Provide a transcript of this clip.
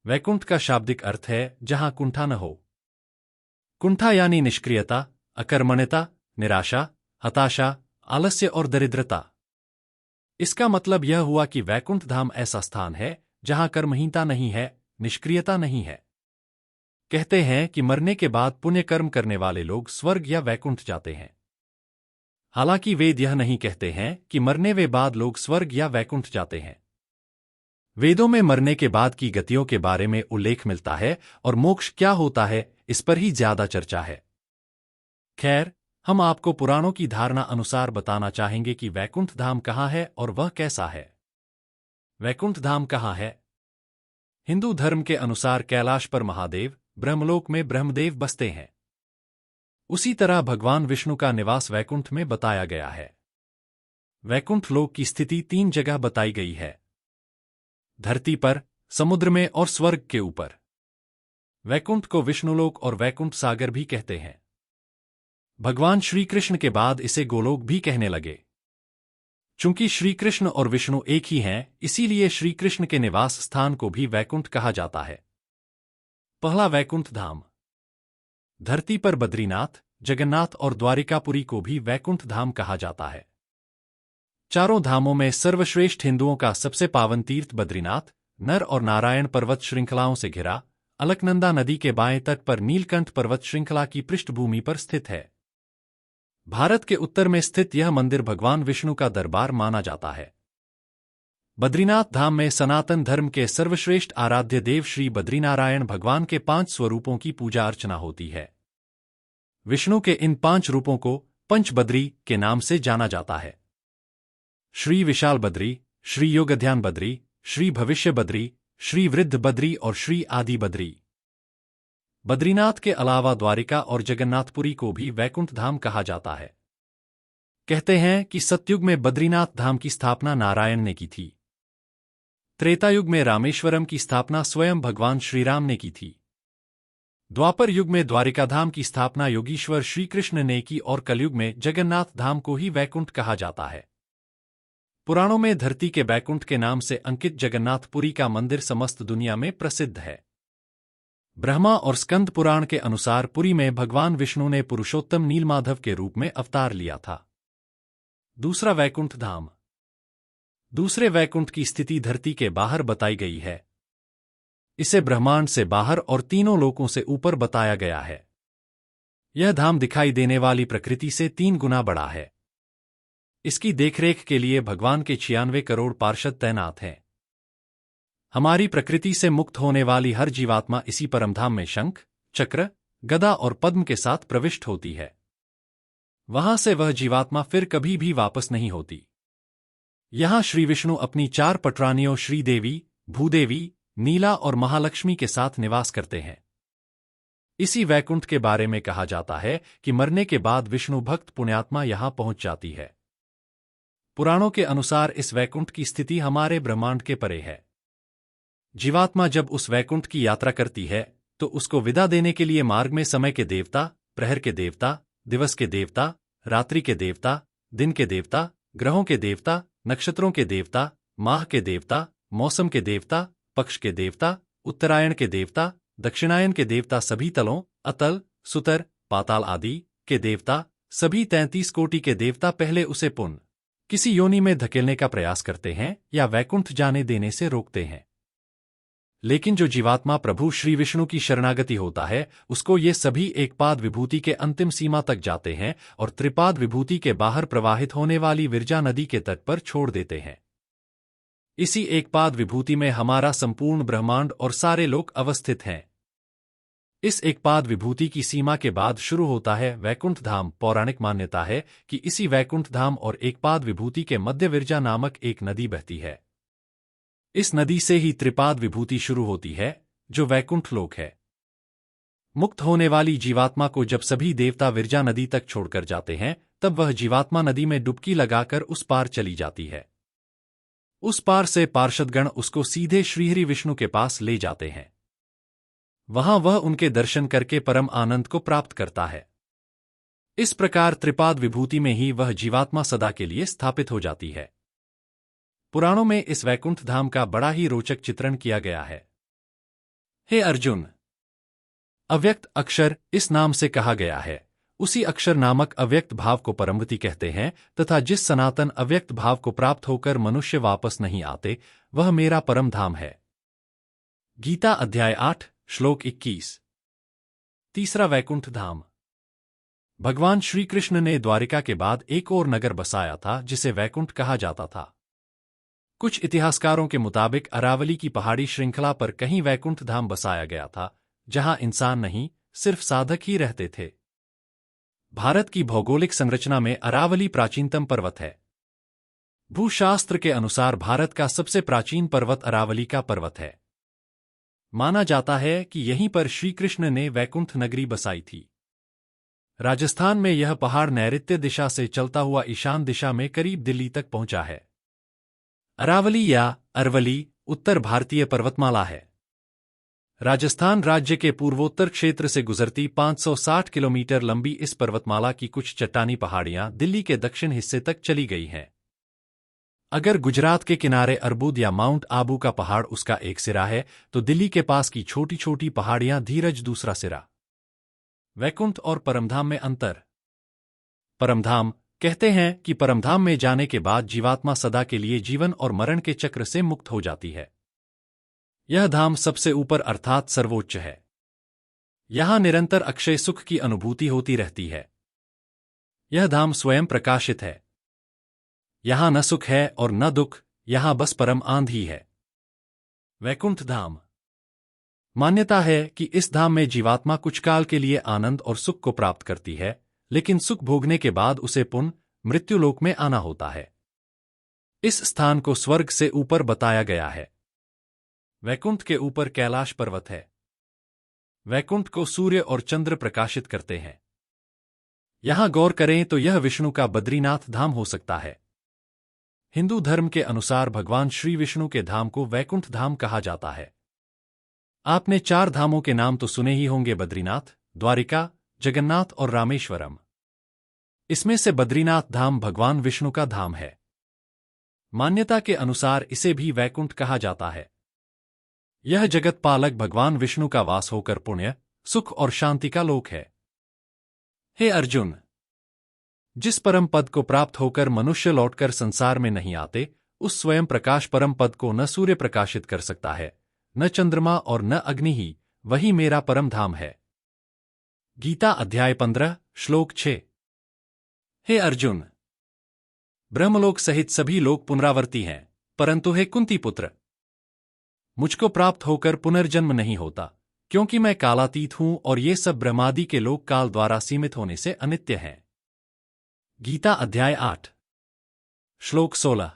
वैकुंठ का शाब्दिक अर्थ है जहां कुंठा न हो। कुंठा यानी निष्क्रियता, अकर्मण्यता, निराशा, हताशा, आलस्य और दरिद्रता। इसका मतलब यह हुआ कि वैकुंठ धाम ऐसा स्थान है जहां कर्महीनता नहीं है, निष्क्रियता नहीं है। कहते हैं कि मरने के बाद पुण्य कर्म करने वाले लोग स्वर्ग या वैकुंठ जाते हैं। हालांकि वेद यह नहीं कहते हैं कि मरने के बाद लोग स्वर्ग या वैकुंठ जाते हैं। वेदों में मरने के बाद की गतियों के बारे में उल्लेख मिलता है और मोक्ष क्या होता है इस पर ही ज्यादा चर्चा है। खैर, हम आपको पुराणों की धारणा अनुसार बताना चाहेंगे कि वैकुंठ धाम कहाँ है और वह कैसा है। वैकुंठ धाम कहाँ है? हिंदू धर्म के अनुसार कैलाश पर महादेव, ब्रह्मलोक में ब्रह्मदेव बसते हैं। उसी तरह भगवान विष्णु का निवास वैकुंठ में बताया गया है। वैकुंठ लोक की स्थिति 3 जगह बताई गई है: धरती पर, समुद्र में और स्वर्ग के ऊपर। वैकुंठ को विष्णुलोक और वैकुंठ सागर भी कहते हैं। भगवान श्री कृष्ण के बाद इसे गोलोक भी कहने लगे। चूंकि श्री कृष्ण और विष्णु एक ही हैं, इसीलिए श्री कृष्ण के निवास स्थान को भी वैकुंठ कहा जाता है। पहला वैकुंठ धाम। धरती पर बद्रीनाथ, जगन्नाथ और द्वारिकापुरी को भी वैकुंठ धाम कहा जाता है। चारों धामों में सर्वश्रेष्ठ हिंदुओं का सबसे पावन तीर्थ बद्रीनाथ, नर और नारायण पर्वत श्रृंखलाओं से घिरा, अलकनंदा नदी के बाएं तट पर नीलकंठ पर्वत श्रृंखला की पृष्ठभूमि पर स्थित है। भारत के उत्तर में स्थित यह मंदिर भगवान विष्णु का दरबार माना जाता है। बद्रीनाथ धाम में सनातन धर्म के सर्वश्रेष्ठ आराध्य देव श्री बद्रीनारायण भगवान के 5 स्वरूपों की पूजा अर्चना होती है। विष्णु के इन 5 रूपों को पंचबद्री के नाम से जाना जाता है: श्री विशाल बद्री, श्री योगध्यान बद्री, श्री भविष्य बद्री, श्री वृद्ध बद्री और श्री आदि बद्री। बद्रीनाथ के अलावा द्वारिका और जगन्नाथपुरी को भी वैकुंठ धाम कहा जाता है। कहते हैं कि सतयुग में बद्रीनाथ धाम की स्थापना नारायण ने की थी। त्रेता युग में रामेश्वरम की स्थापना स्वयं भगवान श्रीराम ने की थी। द्वापर युग में द्वारिका धाम की स्थापना योगीश्वर श्री कृष्ण ने की और कलयुग में जगन्नाथ धाम को ही वैकुंठ कहा जाता है। पुराणों में धरती के वैकुंठ के नाम से अंकित जगन्नाथपुरी का मंदिर समस्त दुनिया में प्रसिद्ध है। ब्रह्मा और स्कंद पुराण के अनुसार पुरी में भगवान विष्णु ने पुरुषोत्तम नीलमाधव के रूप में अवतार लिया था। दूसरा वैकुंठ धाम। दूसरे वैकुंठ की स्थिति धरती के बाहर बताई गई है। इसे ब्रह्मांड से बाहर और तीनों लोकों से ऊपर बताया गया है। यह धाम दिखाई देने वाली प्रकृति से 3 गुना बड़ा है। इसकी देखरेख के लिए भगवान के 96 करोड़ पार्षद तैनात हैं। हमारी प्रकृति से मुक्त होने वाली हर जीवात्मा इसी परमधाम में शंख, चक्र, गदा और पद्म के साथ प्रविष्ट होती है। वहां से वह जीवात्मा फिर कभी भी वापस नहीं होती। यहां श्री विष्णु अपनी 4 पटरानियों श्रीदेवी, भूदेवी, नीला और महालक्ष्मी के साथ निवास करते हैं। इसी वैकुंठ के बारे में कहा जाता है कि मरने के बाद विष्णु भक्त पुण्यात्मा यहां पहुंच जाती है। पुराणों के अनुसार इस वैकुंठ की स्थिति हमारे ब्रह्मांड के परे है। जीवात्मा जब उस वैकुंठ की यात्रा करती है तो उसको विदा देने के लिए मार्ग में समय के देवता, प्रहर के देवता, दिवस के देवता, रात्रि के देवता, दिन के देवता, ग्रहों के देवता, नक्षत्रों के देवता, माह के देवता, मौसम के देवता, पक्ष के देवता, उत्तरायण के देवता, दक्षिणायन के देवता, सभी तलों, अतल, सुतर, पाताल आदि के देवता, सभी 33 कोटि के देवता पहले उसे पुनः किसी योनि में धकेलने का प्रयास करते हैं या वैकुंठ जाने देने से रोकते हैं। लेकिन जो जीवात्मा प्रभु श्री विष्णु की शरणागति होता है, उसको ये सभी एकपाद विभूति के अंतिम सीमा तक जाते हैं और त्रिपाद विभूति के बाहर प्रवाहित होने वाली विरजा नदी के तट पर छोड़ देते हैं। इसी एकपाद विभूति में हमारा संपूर्ण ब्रह्मांड और सारे लोक अवस्थित हैं। इस एकपाद विभूति की सीमा के बाद शुरू होता है वैकुंठ धाम। पौराणिक मान्यता है कि इसी वैकुंठ धाम और एकपाद विभूति के मध्य विरजा नामक एक नदी बहती है। इस नदी से ही त्रिपाद विभूति शुरू होती है, जो वैकुंठ लोक है। मुक्त होने वाली जीवात्मा को जब सभी देवता विरजा नदी तक छोड़कर जाते हैं, तब वह जीवात्मा नदी में डुबकी लगाकर उस पार चली जाती है। उस पार से पार्षदगण उसको सीधे श्रीहरि विष्णु के पास ले जाते हैं। वहां वह उनके दर्शन करके परम आनंद को प्राप्त करता है। इस प्रकार त्रिपाद विभूति में ही वह जीवात्मा सदा के लिए स्थापित हो जाती है। पुराणों में इस वैकुंठ धाम का बड़ा ही रोचक चित्रण किया गया है। हे अर्जुन, अव्यक्त अक्षर इस नाम से कहा गया है। उसी अक्षर नामक अव्यक्त भाव को परमगति कहते हैं तथा जिस सनातन अव्यक्त भाव को प्राप्त होकर मनुष्य वापस नहीं आते, वह मेरा परम धाम है। गीता अध्याय 8 श्लोक 21। तीसरा वैकुंठ धाम। भगवान श्री कृष्ण ने द्वारिका के बाद एक और नगर बसाया था जिसे वैकुंठ कहा जाता था। कुछ इतिहासकारों के मुताबिक अरावली की पहाड़ी श्रृंखला पर कहीं वैकुंठ धाम बसाया गया था, जहां इंसान नहीं, सिर्फ साधक ही रहते थे। भारत की भौगोलिक संरचना में अरावली प्राचीनतम पर्वत है। भूशास्त्र के अनुसार भारत का सबसे प्राचीन पर्वत अरावली का पर्वत है। माना जाता है कि यहीं पर श्री कृष्ण ने वैकुंठ नगरी बसाई थी। राजस्थान में यह पहाड़ नैऋत्य दिशा से चलता हुआ ईशान दिशा में करीब दिल्ली तक पहुंचा है। अरावली या अरवली उत्तर भारतीय पर्वतमाला है। राजस्थान राज्य के पूर्वोत्तर क्षेत्र से गुजरती 560 किलोमीटर लंबी इस पर्वतमाला की कुछ चट्टानी पहाड़ियां दिल्ली के दक्षिण हिस्से तक चली गई हैं। अगर गुजरात के किनारे अर्बुद या माउंट आबू का पहाड़ उसका एक सिरा है, तो दिल्ली के पास की छोटी छोटी पहाड़ियां धीरज दूसरा सिरा। वैकुंठ और परमधाम में अंतर। परमधाम कहते हैं कि परमधाम में जाने के बाद जीवात्मा सदा के लिए जीवन और मरण के चक्र से मुक्त हो जाती है। यह धाम सबसे ऊपर अर्थात सर्वोच्च है। यहां निरंतर अक्षय सुख की अनुभूति होती रहती है। यह धाम स्वयं प्रकाशित है। यहां न सुख है और न दुख, यहां बस परम आनंद ही है। वैकुंठ धाम। मान्यता है कि इस धाम में जीवात्मा कुछ काल के लिए आनंद और सुख को प्राप्त करती है, लेकिन सुख भोगने के बाद उसे पुनः मृत्युलोक में आना होता है। इस स्थान को स्वर्ग से ऊपर बताया गया है। वैकुंठ के ऊपर कैलाश पर्वत है। वैकुंठ को सूर्य और चंद्र प्रकाशित करते हैं। यहां गौर करें तो यह विष्णु का बद्रीनाथ धाम हो सकता है। हिंदू धर्म के अनुसार भगवान श्री विष्णु के धाम को वैकुंठ धाम कहा जाता है। आपने 4 धामों के नाम तो सुने ही होंगे, बद्रीनाथ, द्वारिका, जगन्नाथ और रामेश्वरम। इसमें से बद्रीनाथ धाम भगवान विष्णु का धाम है। मान्यता के अनुसार इसे भी वैकुंठ कहा जाता है। यह जगत पालक भगवान विष्णु का वास होकर पुण्य, सुख और शांति का लोक है। हे अर्जुन, जिस परम पद को प्राप्त होकर मनुष्य लौटकर संसार में नहीं आते, उस स्वयं प्रकाश परम पद को न सूर्य प्रकाशित कर सकता है, न चंद्रमा और न अग्नि ही, वही मेरा परम धाम है। गीता अध्याय 15 श्लोक 6। हे अर्जुन, ब्रह्मलोक सहित सभी लोग पुनरावर्ती हैं, परंतु हे कुंती पुत्र, मुझको प्राप्त होकर पुनर्जन्म नहीं होता, क्योंकि मैं कालातीत हूं और ये सब ब्रह्मादि के लोक काल द्वारा सीमित होने से अनित्य हैं। गीता अध्याय 8 श्लोक 16।